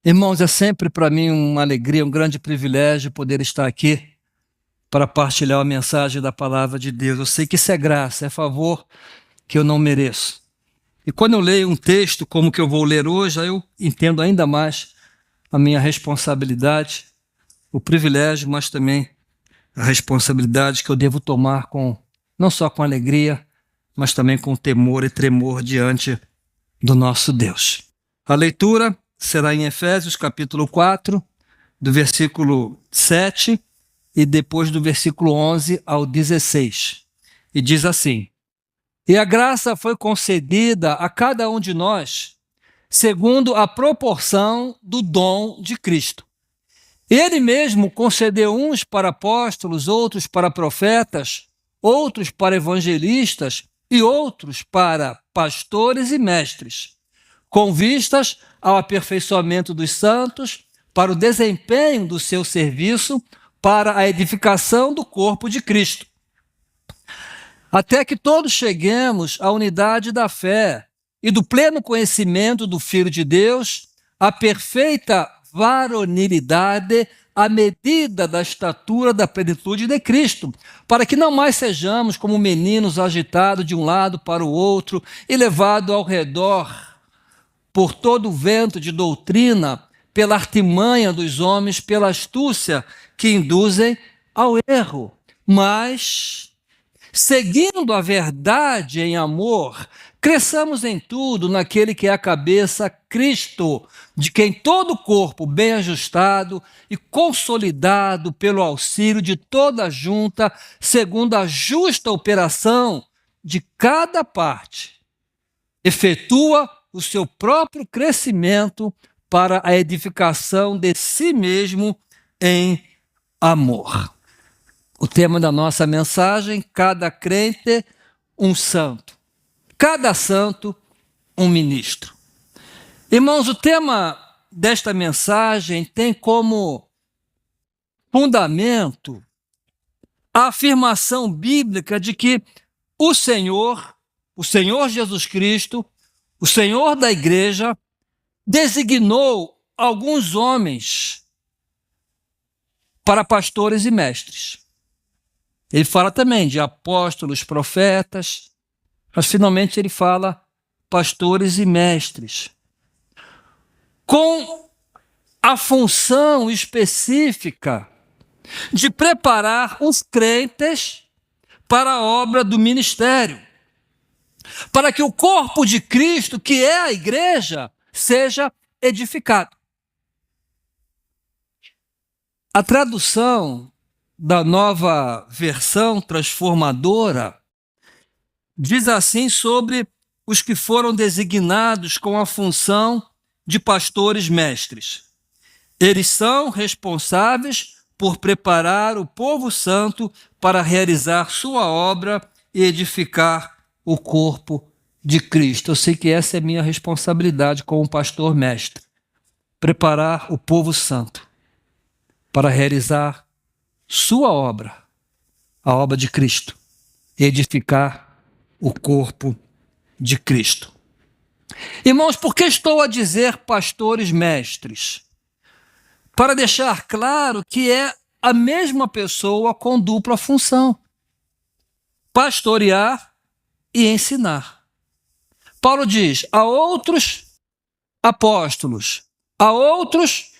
Irmãos, é sempre para mim uma alegria, um grande privilégio poder estar aqui para partilhar a mensagem da palavra de Deus. Eu sei que isso é graça, é favor que eu não mereço. E quando eu leio um texto como o que eu vou ler hoje, aí eu entendo ainda mais a minha responsabilidade, o privilégio, mas também a responsabilidade que eu devo tomar não só com alegria, mas também com temor e tremor diante do nosso Deus. A leitura será em Efésios capítulo 4, do versículo 7 e depois do versículo 11 ao 16. E diz assim: E a graça foi concedida a cada um de nós, segundo a proporção do dom de Cristo. Ele mesmo concedeu uns para apóstolos, outros para profetas, outros para evangelistas e outros para pastores e mestres, com vistas ao aperfeiçoamento dos santos, para o desempenho do seu serviço, para a edificação do corpo de Cristo, até que todos cheguemos à unidade da fé e do pleno conhecimento do Filho de Deus, à perfeita varonilidade, à medida da estatura da plenitude de Cristo, para que não mais sejamos como meninos agitados de um lado para o outro e levados ao redor por todo o vento de doutrina, pela artimanha dos homens, pela astúcia que induzem ao erro, mas, seguindo a verdade em amor, cresçamos em tudo naquele que é a cabeça, Cristo, de quem todo o corpo, bem ajustado e consolidado pelo auxílio de toda a junta, segundo a justa operação de cada parte, efetua o seu próprio crescimento para a edificação de si mesmo em amor. O tema da nossa mensagem: cada crente, um santo. Cada santo, um ministro. Irmãos, o tema desta mensagem tem como fundamento a afirmação bíblica de que o Senhor Jesus Cristo, o Senhor da igreja, designou alguns homens para pastores e mestres. Ele fala também de apóstolos, profetas, mas finalmente ele fala pastores e mestres, com a função específica de preparar os crentes para a obra do ministério, para que o corpo de Cristo, que é a igreja, seja edificado. A tradução da Nova Versão Transformadora diz assim sobre os que foram designados com a função de pastores mestres: eles são responsáveis por preparar o povo santo para realizar sua obra e edificar o corpo de Cristo. Eu sei que essa é minha responsabilidade como pastor mestre: preparar o povo santo para realizar sua obra, a obra de Cristo, e edificar o corpo de Cristo. Irmãos, por que estou a dizer pastores mestres? Para deixar claro que é a mesma pessoa com dupla função: pastorear e ensinar. Paulo diz: a outros apóstolos, a outros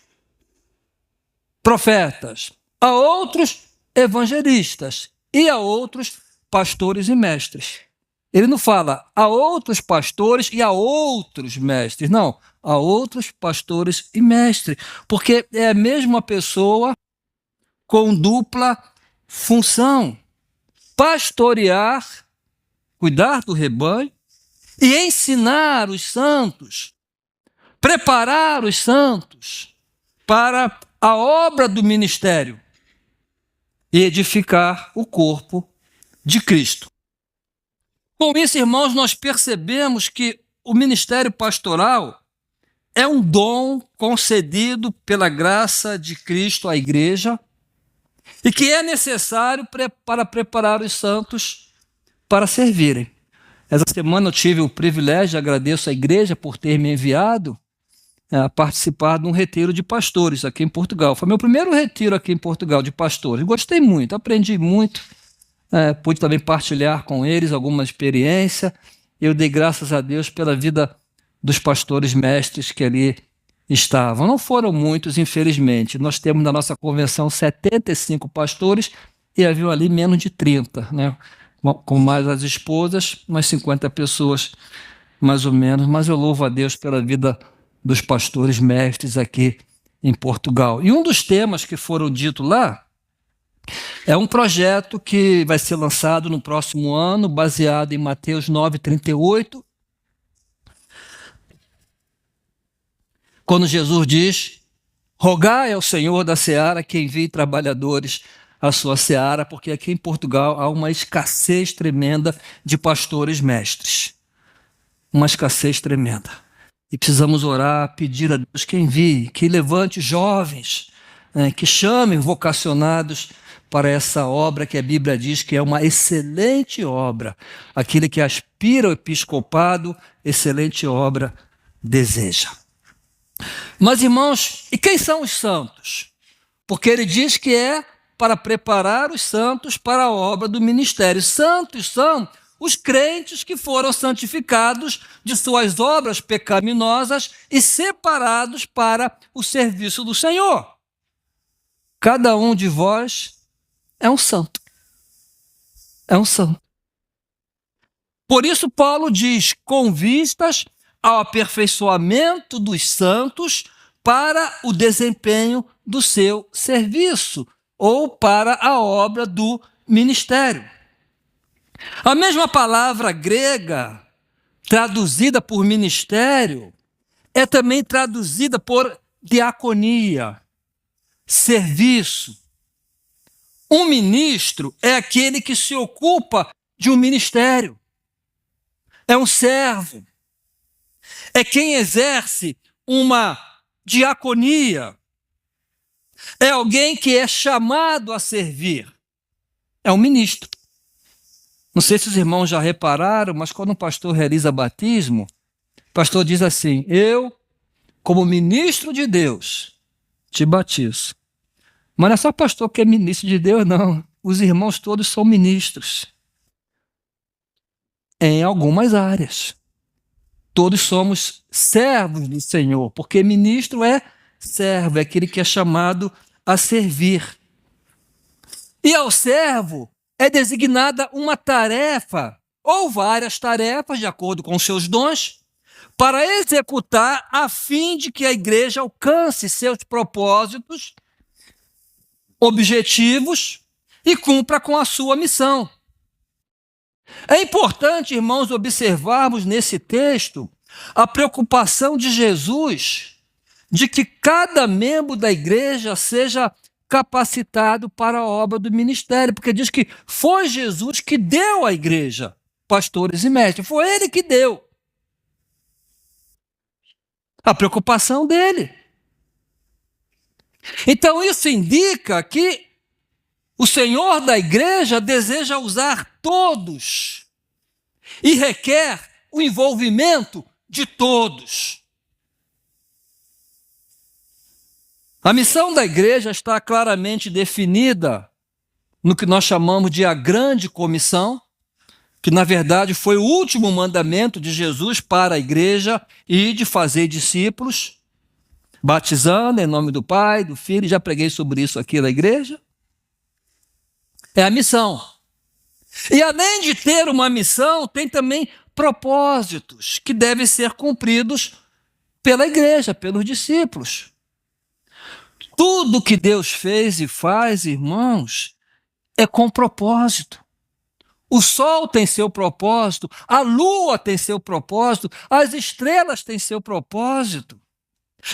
profetas, a outros evangelistas e a outros pastores e mestres. Ele não fala a outros pastores e a outros mestres, não, a outros pastores e mestres, porque é a mesma pessoa com dupla função: pastorear, cuidar do rebanho, e ensinar os santos, preparar os santos para a obra do ministério e edificar o corpo de Cristo. Com isso, irmãos, nós percebemos que o ministério pastoral é um dom concedido pela graça de Cristo à igreja e que é necessário para preparar os santos para servirem. Essa semana eu tive o privilégio, agradeço à igreja por ter me enviado a participar de um retiro de pastores aqui em Portugal. Foi meu primeiro retiro aqui em Portugal de pastores. Gostei muito, aprendi muito, pude também partilhar com eles alguma experiência. Eu dei graças a Deus pela vida dos pastores mestres que ali estavam. Não foram muitos, infelizmente. Nós temos na nossa convenção 75 pastores e havia ali menos de 30, né? Com mais as esposas, umas 50 pessoas mais ou menos. Mas eu louvo a Deus pela vida dos pastores mestres aqui em Portugal. E um dos temas que foram ditos lá é um projeto que vai ser lançado no próximo ano, baseado em Mateus 9:38, quando Jesus diz: rogai ao Senhor da seara que envie trabalhadores à sua seara, porque aqui em Portugal há uma escassez tremenda de pastores mestres. Uma escassez tremenda. E precisamos orar, pedir a Deus que envie, que levante jovens, que chamem vocacionados para essa obra que a Bíblia diz que é uma excelente obra. Aquele que aspira ao episcopado, excelente obra deseja. Mas, irmãos, e quem são os santos? Porque ele diz que é para preparar os santos para a obra do ministério. Santos são os crentes que foram santificados de suas obras pecaminosas e separados para o serviço do Senhor. Cada um de vós é um santo. É um santo. Por isso, Paulo diz: com vistas ao aperfeiçoamento dos santos para o desempenho do seu serviço ou para a obra do ministério. A mesma palavra grega traduzida por ministério é também traduzida por diaconia, serviço. Um ministro é aquele que se ocupa de um ministério. É um servo. É quem exerce uma diaconia. É alguém que é chamado a servir. É um ministro. Não sei se os irmãos já repararam, mas quando um pastor realiza batismo, o pastor diz assim: eu, como ministro de Deus, te batizo. Mas não é só o pastor que é ministro de Deus, não. Os irmãos todos são ministros. Em algumas áreas. Todos somos servos do Senhor, porque ministro é servo, é aquele que é chamado a servir. E ao servo é designada uma tarefa, ou várias tarefas, de acordo com seus dons, para executar a fim de que a igreja alcance seus propósitos, objetivos e cumpra com a sua missão. É importante, irmãos, observarmos nesse texto a preocupação de Jesus de que cada membro da igreja seja capacitado para a obra do ministério, porque diz que foi Jesus que deu à igreja pastores e mestres, foi ele que deu. A preocupação dele. Então isso indica que o Senhor da igreja deseja usar todos e requer o envolvimento de todos. A missão da igreja está claramente definida no que nós chamamos de a grande comissão, que na verdade foi o último mandamento de Jesus para a igreja, e de fazer discípulos, batizando em nome do Pai, do Filho, já preguei sobre isso aqui na igreja. É a missão. E além de ter uma missão, tem também propósitos que devem ser cumpridos pela igreja, pelos discípulos. Tudo que Deus fez e faz, irmãos, é com propósito. O sol tem seu propósito, a lua tem seu propósito, as estrelas têm seu propósito.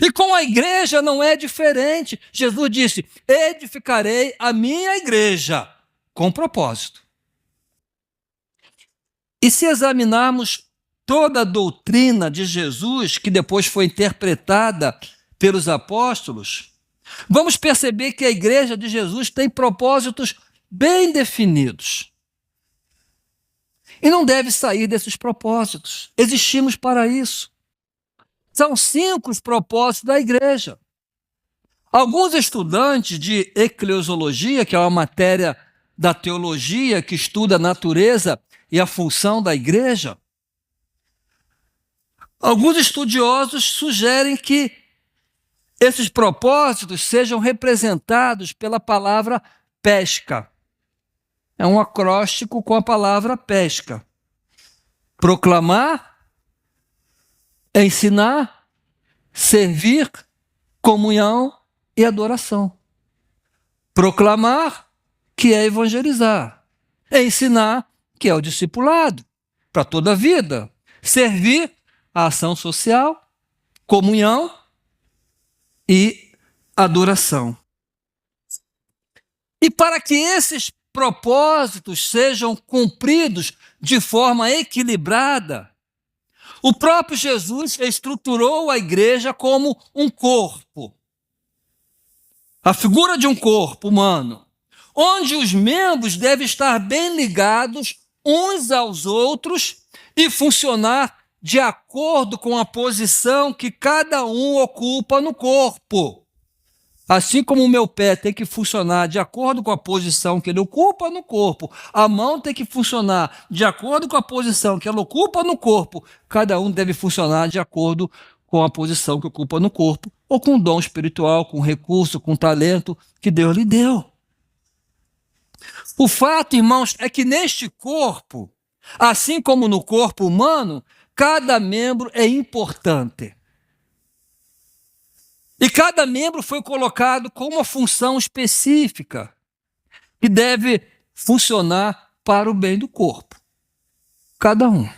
E com a igreja não é diferente. Jesus disse: edificarei a minha igreja com propósito. E se examinarmos toda a doutrina de Jesus, que depois foi interpretada pelos apóstolos, vamos perceber que a igreja de Jesus tem propósitos bem definidos. E não deve sair desses propósitos. Existimos para isso. São 5 os propósitos da igreja. Alguns estudantes de eclesiologia, que é uma matéria da teologia que estuda a natureza e a função da igreja, alguns estudiosos sugerem que esses propósitos sejam representados pela palavra pesca. É um acróstico com a palavra pesca. Proclamar, ensinar, servir, comunhão e adoração. Proclamar, que é evangelizar. Ensinar, que é o discipulado, para toda a vida. Servir, a ação social, comunhão e adoração. E para que esses propósitos sejam cumpridos de forma equilibrada, o próprio Jesus estruturou a igreja como um corpo. A figura de um corpo humano, onde os membros devem estar bem ligados uns aos outros e funcionar de acordo com a posição que cada um ocupa no corpo. Assim como o meu pé tem que funcionar de acordo com a posição que ele ocupa no corpo, a mão tem que funcionar de acordo com a posição que ela ocupa no corpo, cada um deve funcionar de acordo com a posição que ocupa no corpo, ou com o dom espiritual, com o recurso, com o talento que Deus lhe deu. O fato, irmãos, é que neste corpo, assim como no corpo humano, cada membro é importante. E cada membro foi colocado com uma função específica que deve funcionar para o bem do corpo. Cada um.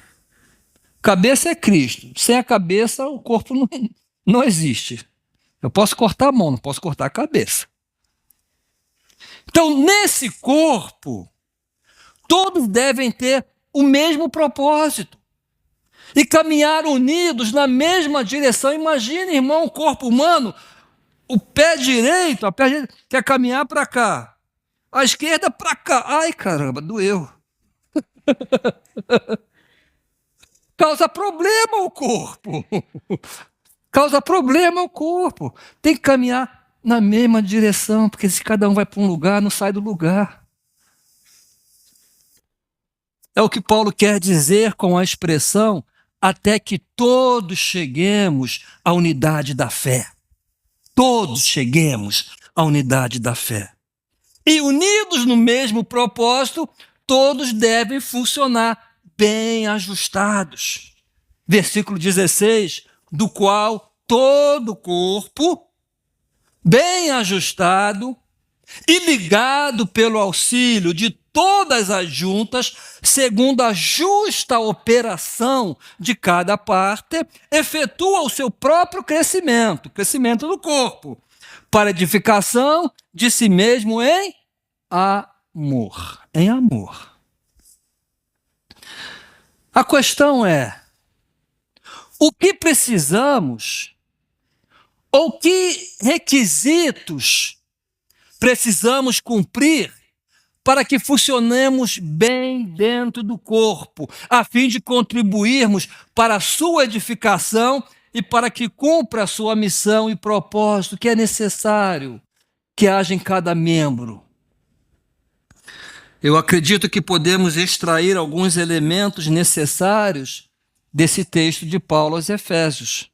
Cabeça é Cristo. Sem a cabeça, o corpo não existe. Eu posso cortar a mão, não posso cortar a cabeça. Então, nesse corpo, todos devem ter o mesmo propósito e caminhar unidos na mesma direção. Imagine, irmão, o corpo humano, o pé direito, a perna direita quer caminhar para cá, a esquerda para cá. Ai, caramba, doeu. Causa problema ao corpo. Causa problema ao corpo. Tem que caminhar na mesma direção, porque se cada um vai para um lugar, não sai do lugar. É o que Paulo quer dizer com a expressão até que todos cheguemos à unidade da fé. Todos cheguemos à unidade da fé. E unidos no mesmo propósito, todos devem funcionar bem ajustados. Versículo 16, do qual todo o corpo, bem ajustado e ligado pelo auxílio de todas as juntas, segundo a justa operação de cada parte, efetua o seu próprio crescimento, o crescimento do corpo, para edificação de si mesmo em amor. Em amor. A questão é, o que precisamos, ou que requisitos precisamos cumprir para que funcionemos bem dentro do corpo, a fim de contribuirmos para a sua edificação e para que cumpra a sua missão e propósito que é necessário que haja em cada membro. Eu acredito que podemos extrair alguns elementos necessários desse texto de Paulo aos Efésios.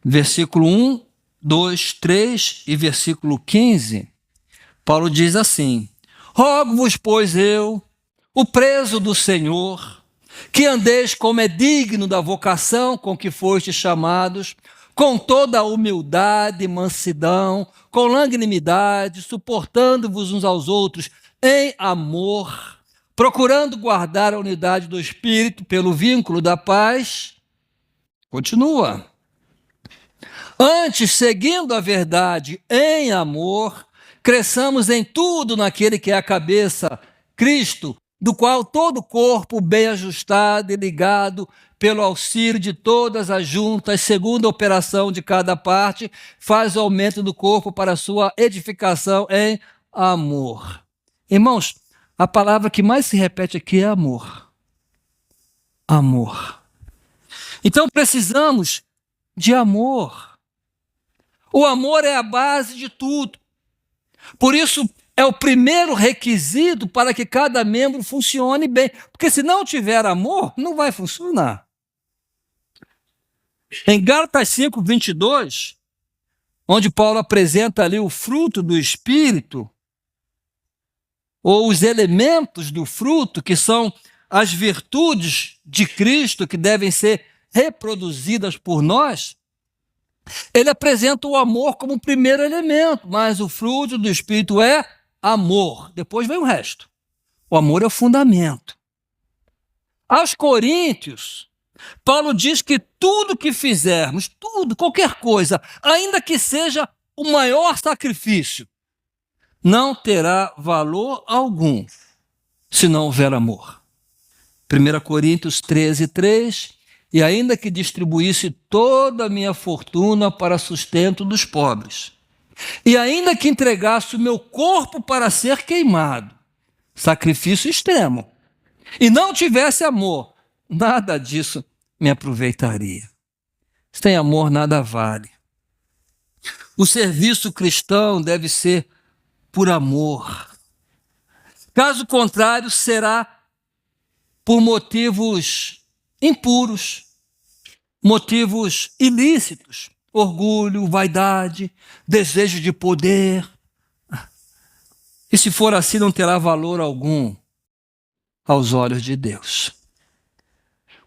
Versículo 1, 2, 3 e versículo 15, Paulo diz assim: rogo-vos, pois eu, o preso do Senhor, que andeis como é digno da vocação com que fostes chamados, com toda a humildade e mansidão, com longanimidade, suportando-vos uns aos outros em amor, procurando guardar a unidade do Espírito pelo vínculo da paz. Continua. Antes, seguindo a verdade em amor, cresçamos em tudo naquele que é a cabeça, Cristo, do qual todo o corpo, bem ajustado e ligado pelo auxílio de todas as juntas, segundo a operação de cada parte, faz o aumento do corpo para a sua edificação em amor. Irmãos, a palavra que mais se repete aqui é amor. Amor. Então precisamos de amor. O amor é a base de tudo. Por isso, é o primeiro requisito para que cada membro funcione bem. Porque se não tiver amor, não vai funcionar. Em Gálatas 5:22, onde Paulo apresenta ali o fruto do Espírito, ou os elementos do fruto, que são as virtudes de Cristo que devem ser reproduzidas por nós, ele apresenta o amor como o primeiro elemento, mas o fruto do Espírito é amor. Depois vem o resto. O amor é o fundamento. Aos Coríntios, Paulo diz que tudo que fizermos, tudo, qualquer coisa, ainda que seja o maior sacrifício, não terá valor algum se não houver amor. 1 Coríntios 13:3, e ainda que distribuísse toda a minha fortuna para sustento dos pobres, e ainda que entregasse o meu corpo para ser queimado, sacrifício extremo, e não tivesse amor, nada disso me aproveitaria. Sem amor, nada vale. O serviço cristão deve ser por amor. Caso contrário, será por motivos impuros, motivos ilícitos, orgulho, vaidade, desejo de poder. E se for assim, não terá valor algum aos olhos de Deus.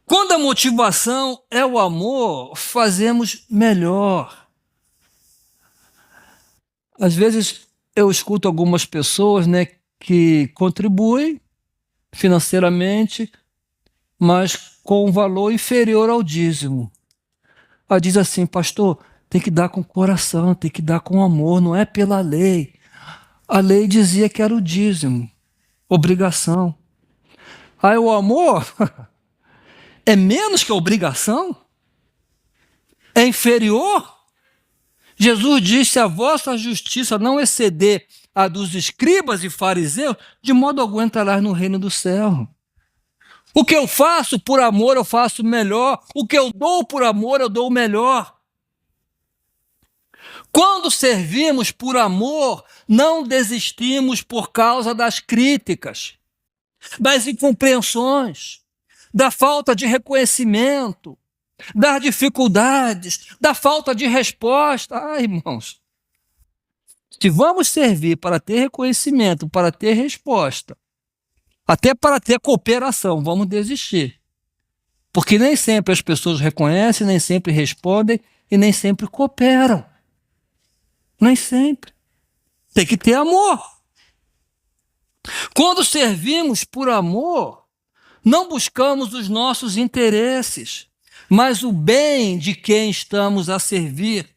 Quando a motivação é o amor, fazemos melhor. Às vezes eu escuto algumas pessoas, que contribuem financeiramente, mas com um valor inferior ao dízimo. Ela diz assim: pastor, tem que dar com o coração, tem que dar com amor, não é pela lei. A lei dizia que era o dízimo, obrigação. Aí o amor é menos que a obrigação? É inferior? Jesus disse: se a vossa justiça não exceder a dos escribas e fariseus, de modo algum entrarás no reino do céu. O que eu faço por amor, eu faço melhor. O que eu dou por amor, eu dou melhor. Quando servimos por amor, não desistimos por causa das críticas, das incompreensões, da falta de reconhecimento, das dificuldades, da falta de resposta. Irmãos, se vamos servir para ter reconhecimento, para ter resposta, até para ter cooperação, vamos desistir. Porque nem sempre as pessoas reconhecem, nem sempre respondem e nem sempre cooperam. Nem sempre. Tem que ter amor. Quando servimos por amor, não buscamos os nossos interesses, mas o bem de quem estamos a servir.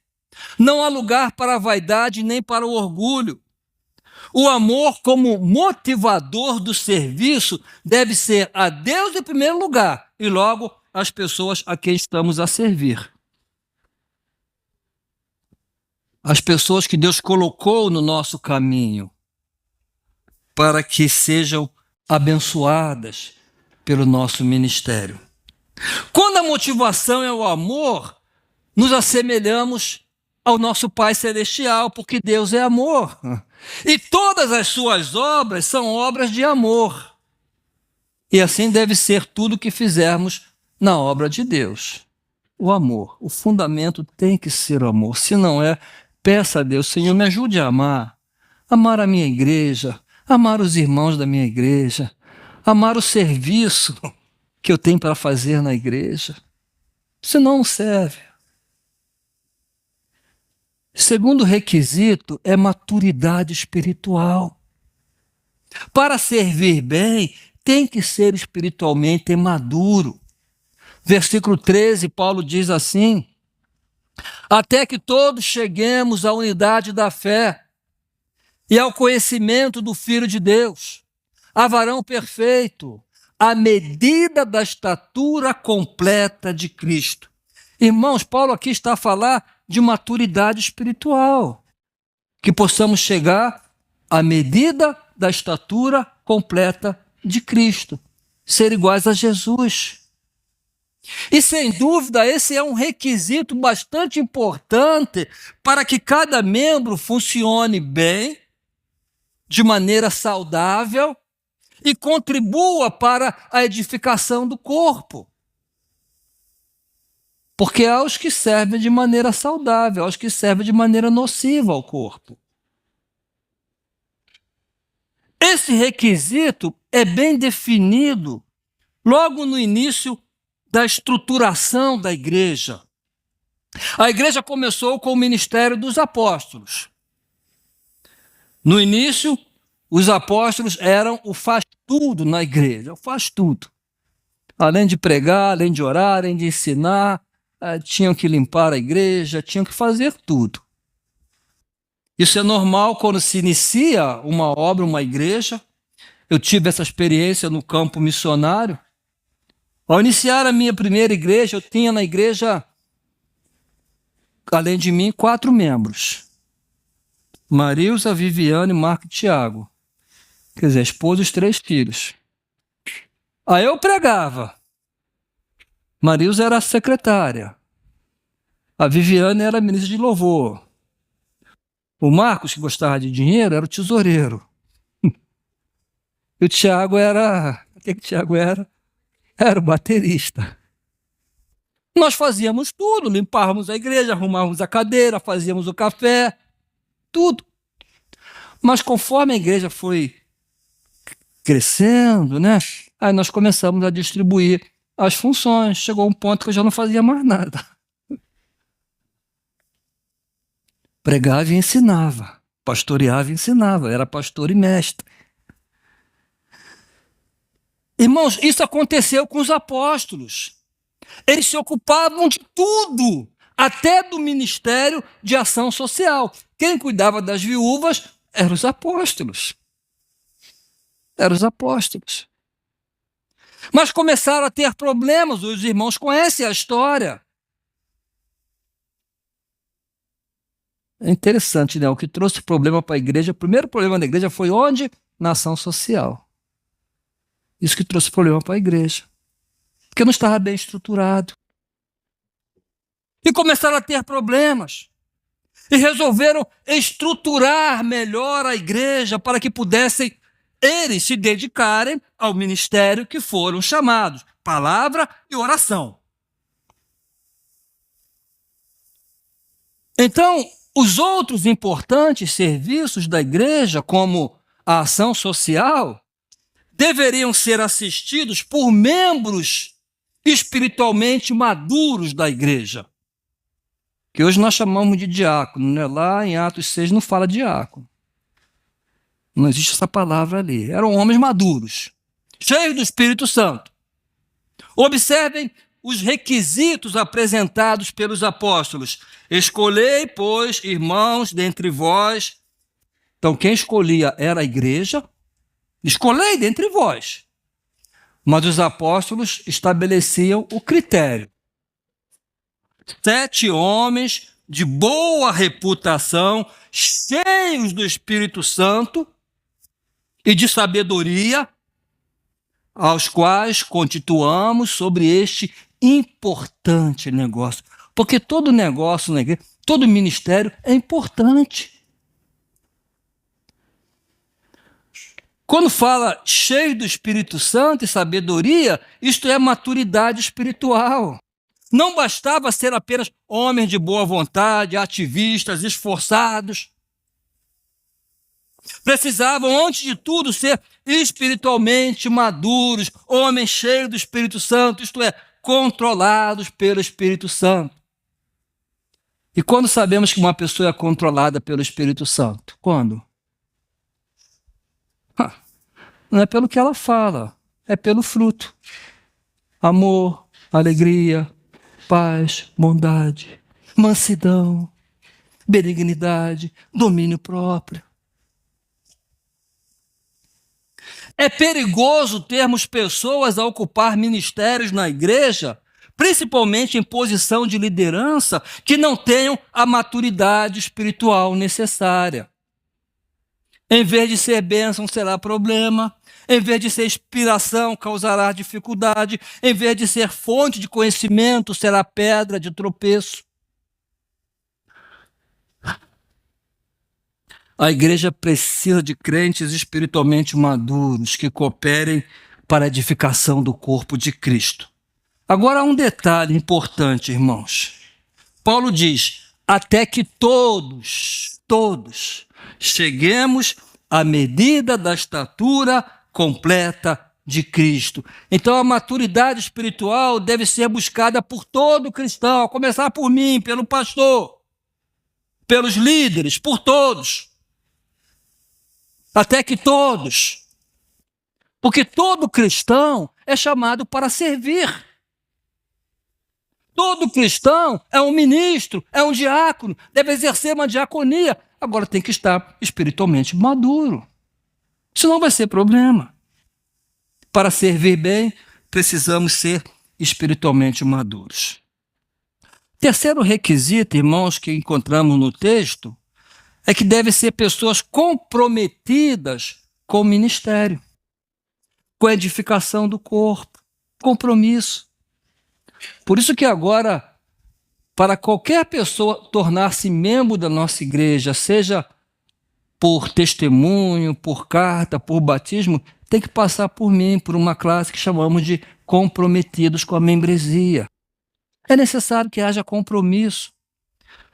Não há lugar para a vaidade nem para o orgulho. O amor, como motivador do serviço, deve ser a Deus em primeiro lugar e logo as pessoas a quem estamos a servir. As pessoas que Deus colocou no nosso caminho para que sejam abençoadas pelo nosso ministério. Quando a motivação é o amor, nos assemelhamos ao nosso Pai Celestial, porque Deus é amor. E todas as suas obras são obras de amor. E assim deve ser tudo que fizermos na obra de Deus. O amor, o fundamento tem que ser o amor. Se não é, peça a Deus: Senhor, me ajude a amar. Amar a minha igreja, amar os irmãos da minha igreja, amar o serviço que eu tenho para fazer na igreja. Senão não serve. Segundo requisito é maturidade espiritual. Para servir bem, tem que ser espiritualmente maduro. Versículo 13, Paulo diz assim: até que todos cheguemos à unidade da fé e ao conhecimento do Filho de Deus, a varão perfeito, à medida da estatura completa de Cristo. Irmãos, Paulo aqui está a falar de maturidade espiritual, que possamos chegar à medida da estatura completa de Cristo, ser iguais a Jesus. E, sem dúvida, esse é um requisito bastante importante para que cada membro funcione bem, de maneira saudável e contribua para a edificação do corpo. Porque há os que servem de maneira saudável, há os que servem de maneira nociva ao corpo. Esse requisito é bem definido logo no início da estruturação da igreja. A igreja começou com o ministério dos apóstolos. No início, os apóstolos eram o faz-tudo na igreja, o faz-tudo. Além de pregar, além de orar, além de ensinar, tinham que limpar a igreja, tinham que fazer tudo. Isso é normal quando se inicia uma obra, uma igreja. Eu tive essa experiência no campo missionário. Ao iniciar a minha primeira igreja, eu tinha na igreja, além de mim, 4 membros. Marilza, Viviane, Marco e Tiago. Quer dizer, a esposa e os 3 filhos. Aí eu pregava. Marilza era a secretária. A Viviane era a ministra de louvor. O Marcos, que gostava de dinheiro, era o tesoureiro. E o Tiago era... O que o Tiago era? Era o baterista. Nós fazíamos tudo, limpávamos a igreja, arrumávamos a cadeira, fazíamos o café, tudo. Mas conforme a igreja foi crescendo, né? Aí nós começamos a distribuir as funções. Chegou um ponto que eu já não fazia mais nada. Pregava e ensinava, pastoreava e ensinava, era pastor e mestre. Irmãos, isso aconteceu com os apóstolos. Eles se ocupavam de tudo, até do ministério de ação social. Quem cuidava das viúvas eram os apóstolos. Eram os apóstolos. Mas começaram a ter problemas, os irmãos conhecem a história. É interessante, né? O que trouxe problema para a igreja, o primeiro problema da igreja foi onde? Na ação social. Isso que trouxe problema para a igreja. Porque não estava bem estruturado. E começaram a ter problemas. E resolveram estruturar melhor a igreja para que pudessem eles se dedicarem ao ministério que foram chamados, palavra e oração. Então, os outros importantes serviços da igreja, como a ação social, deveriam ser assistidos por membros espiritualmente maduros da igreja, que hoje nós chamamos de diácono, né? Lá em Atos 6 não fala diácono. Não existe essa palavra ali. Eram homens maduros, cheios do Espírito Santo. Observem os requisitos apresentados pelos apóstolos. Escolhei, pois, irmãos, dentre vós. Então, quem escolhia era a igreja. Escolhei dentre vós. Mas os apóstolos estabeleciam o critério. 7 homens de boa reputação, cheios do Espírito Santo e de sabedoria, aos quais constituamos sobre este importante negócio. Porque todo negócio na igreja, todo ministério é importante. Quando fala cheio do Espírito Santo e sabedoria, isto é maturidade espiritual. Não bastava ser apenas homens de boa vontade, ativistas, esforçados. Precisavam, antes de tudo, ser espiritualmente maduros, homens cheios do Espírito Santo, isto é, controlados pelo Espírito Santo. E quando sabemos que uma pessoa é controlada pelo Espírito Santo? Quando? Não é pelo que ela fala, é pelo fruto. Amor, alegria, paz, bondade, mansidão, benignidade, domínio próprio. É perigoso termos pessoas a ocupar ministérios na igreja, principalmente em posição de liderança, que não tenham a maturidade espiritual necessária. Em vez de ser bênção, será problema. Em vez de ser inspiração, causará dificuldade. Em vez de ser fonte de conhecimento, será pedra de tropeço. A igreja precisa de crentes espiritualmente maduros que cooperem para a edificação do corpo de Cristo. Agora, há um detalhe importante, irmãos. Paulo diz: até que todos cheguemos à medida da estatura completa de Cristo. Então, a maturidade espiritual deve ser buscada por todo cristão, a começar por mim, pelo pastor, pelos líderes, por todos. Até que todos. Porque todo cristão é chamado para servir. Todo cristão é um ministro, é um diácono, deve exercer uma diaconia. Agora tem que estar espiritualmente maduro. Senão vai ser problema. Para servir bem, precisamos ser espiritualmente maduros. Terceiro requisito, irmãos, que encontramos no texto, é que devem ser pessoas comprometidas com o ministério, com a edificação do corpo, compromisso. Por isso que agora, para qualquer pessoa tornar-se membro da nossa igreja, seja por testemunho, por carta, por batismo, tem que passar por mim, por uma classe que chamamos de comprometidos com a membresia. É necessário que haja compromisso.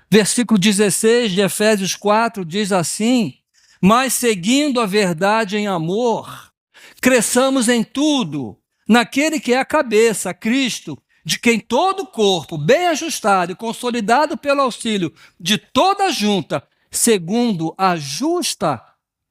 Versículo 16 de Efésios 4 diz assim: mas seguindo a verdade em amor, cresçamos em tudo, naquele que é a cabeça, Cristo, de quem todo o corpo, bem ajustado e consolidado pelo auxílio de toda a junta, segundo a justa,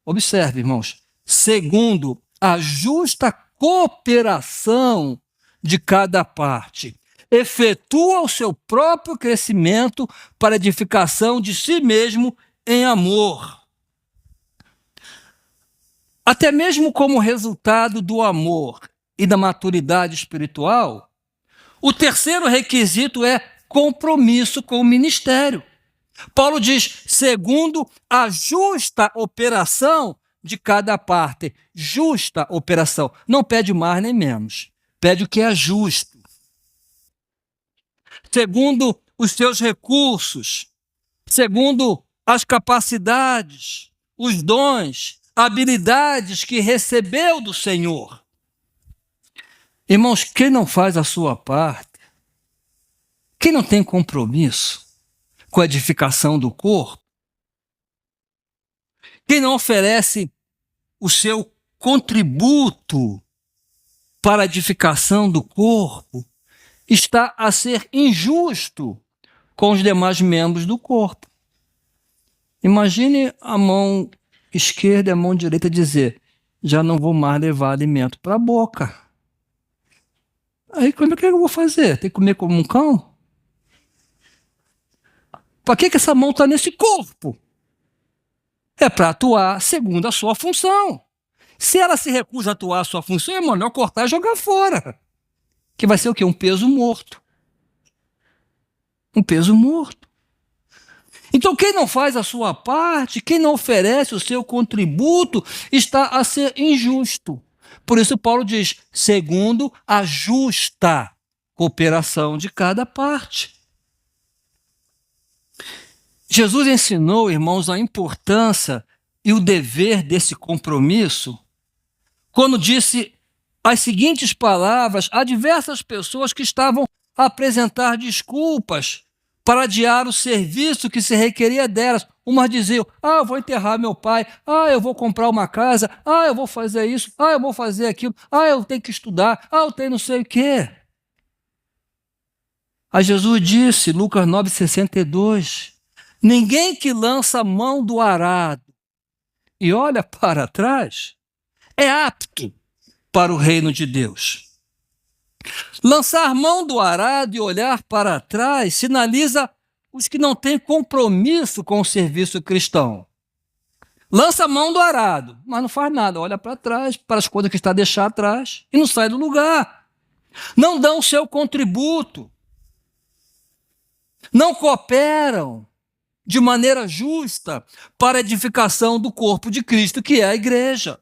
observe, irmãos, segundo a justa cooperação de cada parte, efetua o seu próprio crescimento para a edificação de si mesmo em amor. Até mesmo como resultado do amor e da maturidade espiritual, o terceiro requisito é compromisso com o ministério. Paulo diz, segundo a justa operação de cada parte. Justa operação. Não pede mais nem menos. Pede o que é justo. Segundo os seus recursos, segundo as capacidades, os dons, habilidades que recebeu do Senhor. Irmãos, quem não faz a sua parte, quem não tem compromisso com a edificação do corpo, quem não oferece o seu contributo para a edificação do corpo, está a ser injusto com os demais membros do corpo. Imagine a mão esquerda e a mão direita dizer, já não vou mais levar alimento para a boca. Aí como é que eu vou fazer? Tem que comer como um cão? Para que essa mão está nesse corpo? É para atuar segundo a sua função. Se ela se recusa a atuar a sua função, é melhor cortar e jogar fora. Que vai ser o quê? Um peso morto. Um peso morto. Então, quem não faz a sua parte, quem não oferece o seu contributo, está a ser injusto. Por isso, Paulo diz, segundo a justa cooperação de cada parte. Jesus ensinou, irmãos, a importância e o dever desse compromisso quando disse as seguintes palavras a diversas pessoas que estavam a apresentar desculpas para adiar o serviço que se requeria delas. Umas diziam, eu vou enterrar meu pai, eu vou comprar uma casa, eu vou fazer isso, eu vou fazer aquilo, eu tenho que estudar, eu tenho não sei o quê. Aí Jesus disse, Lucas 9,62, ninguém que lança a mão do arado e olha para trás é apto para o reino de Deus. Lançar mão do arado e olhar para trás sinaliza os que não têm compromisso com o serviço cristão. Lança a mão do arado, mas não faz nada, olha para trás, para as coisas que está a deixar atrás e não sai do lugar. Não dão o seu contributo. Não cooperam. de maneira justa para a edificação do corpo de Cristo, que é a igreja.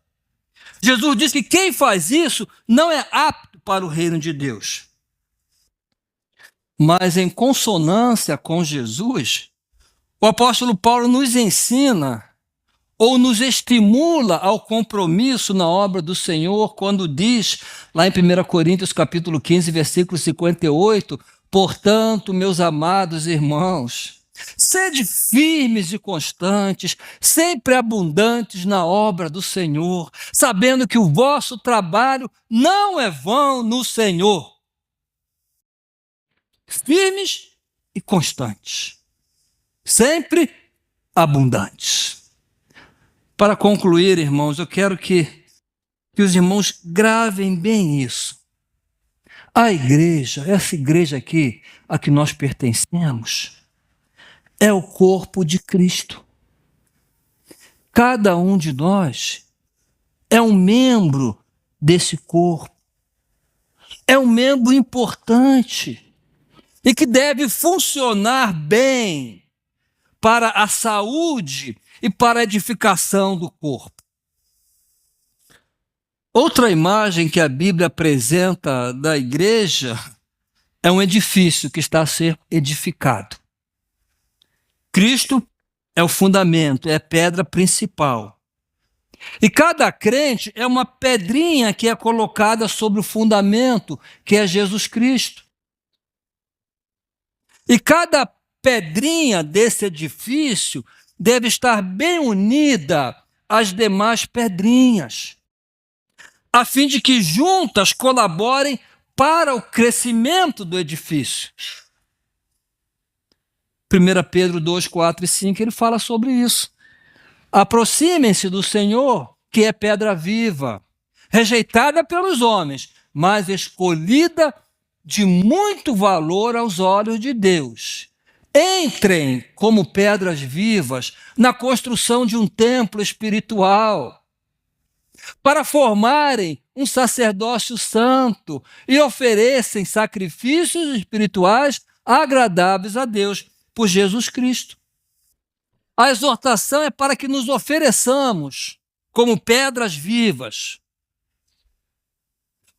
Jesus diz que quem faz isso não é apto para o reino de Deus. Mas em consonância com Jesus, o apóstolo Paulo nos ensina ou nos estimula ao compromisso na obra do Senhor quando diz, lá em 1 Coríntios capítulo 15, versículo 58, portanto, meus amados irmãos, sede firmes e constantes, sempre abundantes na obra do Senhor, sabendo que o vosso trabalho não é vão no Senhor. Firmes e constantes, sempre abundantes. Para concluir, irmãos, eu quero que os irmãos gravem bem isso. A igreja, essa igreja aqui, a que nós pertencemos, é o corpo de Cristo. Cada um de nós é um membro desse corpo. É um membro importante e que deve funcionar bem para a saúde e para a edificação do corpo. Outra imagem que a Bíblia apresenta da igreja é um edifício que está a ser edificado. Cristo é o fundamento, é a pedra principal. E cada crente é uma pedrinha que é colocada sobre o fundamento, que é Jesus Cristo. E cada pedrinha desse edifício deve estar bem unida às demais pedrinhas, a fim de que juntas colaborem para o crescimento do edifício. 1 Pedro 2, 4 e 5, ele fala sobre isso. Aproximem-se do Senhor, que é pedra viva, rejeitada pelos homens, mas escolhida de muito valor aos olhos de Deus. Entrem como pedras vivas na construção de um templo espiritual, para formarem um sacerdócio santo e oferecem sacrifícios espirituais agradáveis a Deus por Jesus Cristo. A exortação é para que nos ofereçamos como pedras vivas,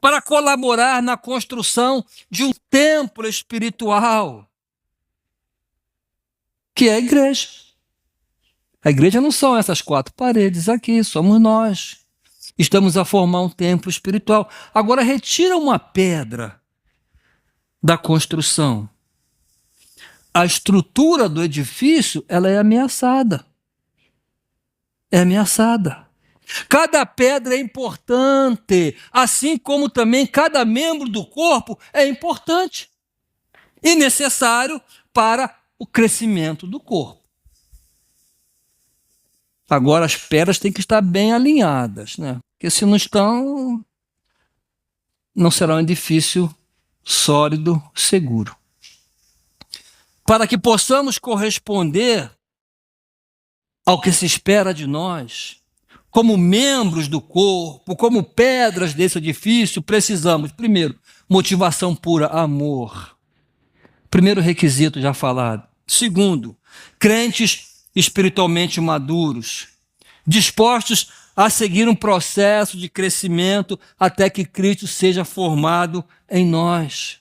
para colaborar na construção de um templo espiritual, que é a igreja. A igreja não são essas quatro paredes aqui, somos nós. Estamos a formar um templo espiritual. Agora, retira uma pedra da construção. A estrutura do edifício, ela é ameaçada. É ameaçada. Cada pedra é importante, assim como também cada membro do corpo é importante e necessário para o crescimento do corpo. Agora, as pedras têm que estar bem alinhadas, né? Porque se não estão, não será um edifício sólido, seguro. Para que possamos corresponder ao que se espera de nós, como membros do corpo, como pedras desse edifício, precisamos, primeiro, motivação pura, amor. Primeiro requisito já falado. Segundo, crentes espiritualmente maduros, dispostos a seguir um processo de crescimento até que Cristo seja formado em nós.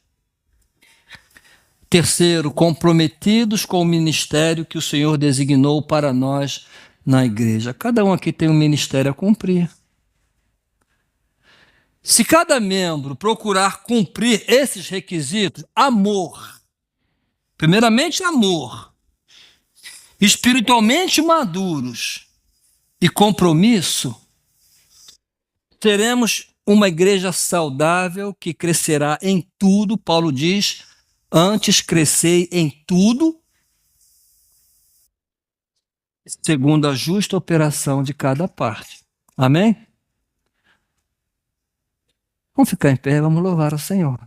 Terceiro, comprometidos com o ministério que o Senhor designou para nós na igreja. Cada um aqui tem um ministério a cumprir. Se cada membro procurar cumprir esses requisitos, amor, primeiramente amor, espiritualmente maduros e compromisso, teremos uma igreja saudável que crescerá em tudo. Paulo diz, antes crescei em tudo, segundo a justa operação de cada parte. Amém? Vamos ficar em pé, vamos louvar o Senhor.